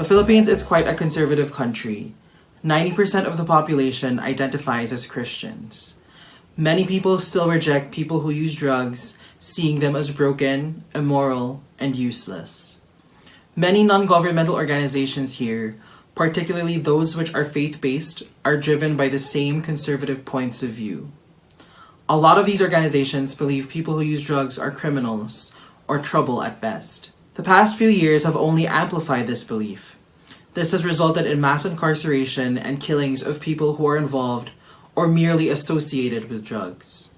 Philippines is quite a conservative country. 90% of the population identifies as Christians. Many people still reject people who use drugs, seeing them as broken, immoral, and useless. Many non-governmental organizations here, particularly those which are faith-based, are driven by the same conservative points of view. A lot of these organizations believe people who use drugs are criminals, or trouble at best. The past few years have only amplified this belief. This has resulted in mass incarceration and killings of people who are involved or merely associated with drugs.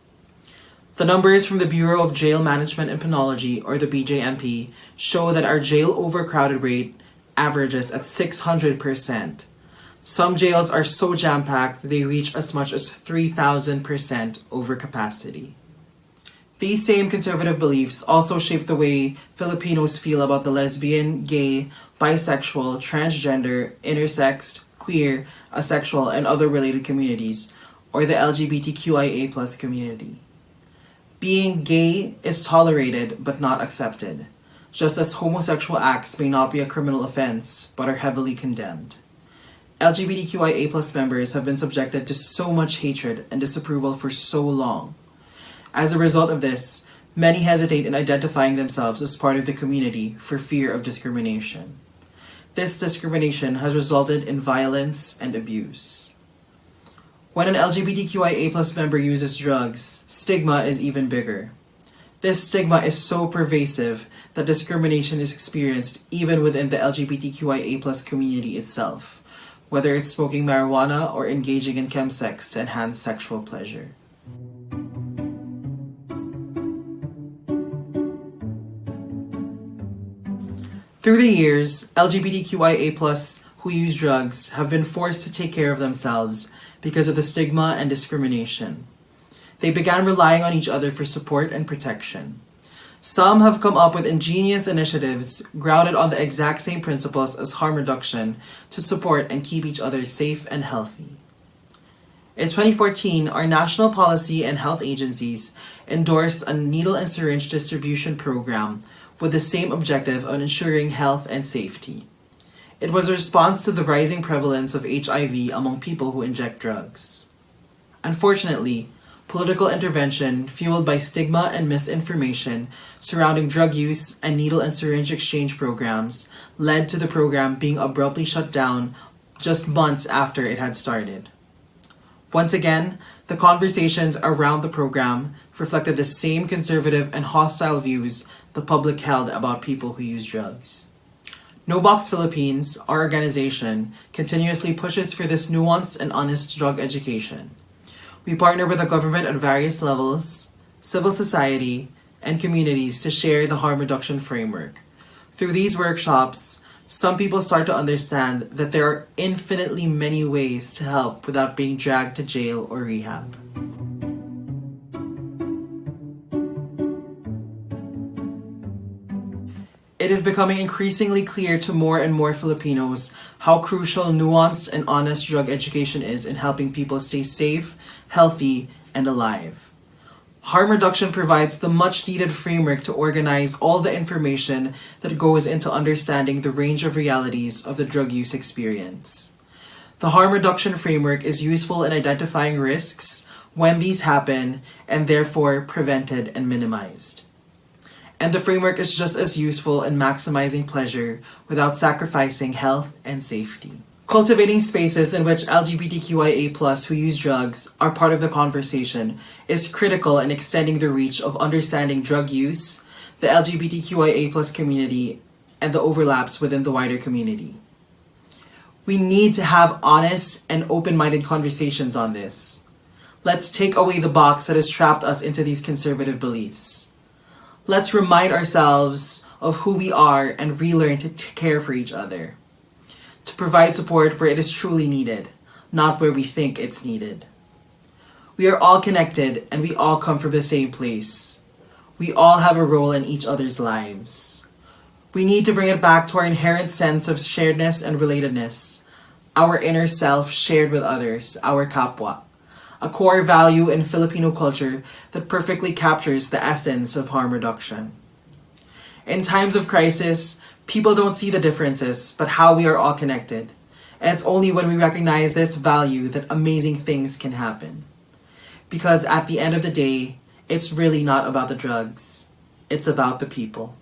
The numbers from the Bureau of Jail Management and Penology, or the BJMP, show that our jail overcrowded rate averages at 600%. Some jails are so jam-packed that they reach as much as 3,000% overcapacity. These same conservative beliefs also shape the way Filipinos feel about the lesbian, gay, bisexual, transgender, intersex, queer, asexual, and other related communities, or the LGBTQIA+ community. Being gay is tolerated but not accepted, just as homosexual acts may not be a criminal offense but are heavily condemned. LGBTQIA+ members have been subjected to so much hatred and disapproval for so long. As a result of this, many hesitate in identifying themselves as part of the community for fear of discrimination. This discrimination has resulted in violence and abuse. When an LGBTQIA+ member uses drugs, stigma is even bigger. This stigma is so pervasive that discrimination is experienced even within the LGBTQIA+ community itself, whether it's smoking marijuana or engaging in chemsex to enhance sexual pleasure. Through the years, LGBTQIA+ who use drugs have been forced to take care of themselves because of the stigma and discrimination. They began relying on each other for support and protection. Some have come up with ingenious initiatives grounded on the exact same principles as harm reduction to support and keep each other safe and healthy. In 2014, our national policy and health agencies endorsed a needle and syringe distribution program with the same objective of ensuring health and safety. It was a response to the rising prevalence of HIV among people who inject drugs. Unfortunately, political intervention fueled by stigma and misinformation surrounding drug use and needle and syringe exchange programs led to the program being abruptly shut down just months after it had started. Once again, the conversations around the program reflected the same conservative and hostile views the public held about people who use drugs. No Box Philippines, our organization, continuously pushes for this nuanced and honest drug education. We partner with the government at various levels, civil society, and communities to share the harm reduction framework. Through these workshops, some people start to understand that there are infinitely many ways to help without being dragged to jail or rehab. It is becoming increasingly clear to more and more Filipinos how crucial nuanced and honest drug education is in helping people stay safe, healthy, and alive. Harm reduction provides the much-needed framework to organize all the information that goes into understanding the range of realities of the drug use experience. The harm reduction framework is useful in identifying risks when these happen and therefore prevented and minimized. And the framework is just as useful in maximizing pleasure without sacrificing health and safety. Cultivating spaces in which LGBTQIA+ who use drugs are part of the conversation is critical in extending the reach of understanding drug use, the LGBTQIA+ community, and the overlaps within the wider community. We need to have honest and open-minded conversations on this. Let's take away the box that has trapped us into these conservative beliefs. Let's remind ourselves of who we are and relearn to care for each other. To provide support where it is truly needed, not where we think it's needed. We are all connected and we all come from the same place. We all have a role in each other's lives. We need to bring it back to our inherent sense of sharedness and relatedness, our inner self shared with others, our kapwa. A core value in Filipino culture that perfectly captures the essence of harm reduction. In times of crisis, People don't see the differences, but how we are all connected. And it's only when we recognize this value that amazing things can happen. Because at the end of the day, it's really not about the drugs. It's about the people.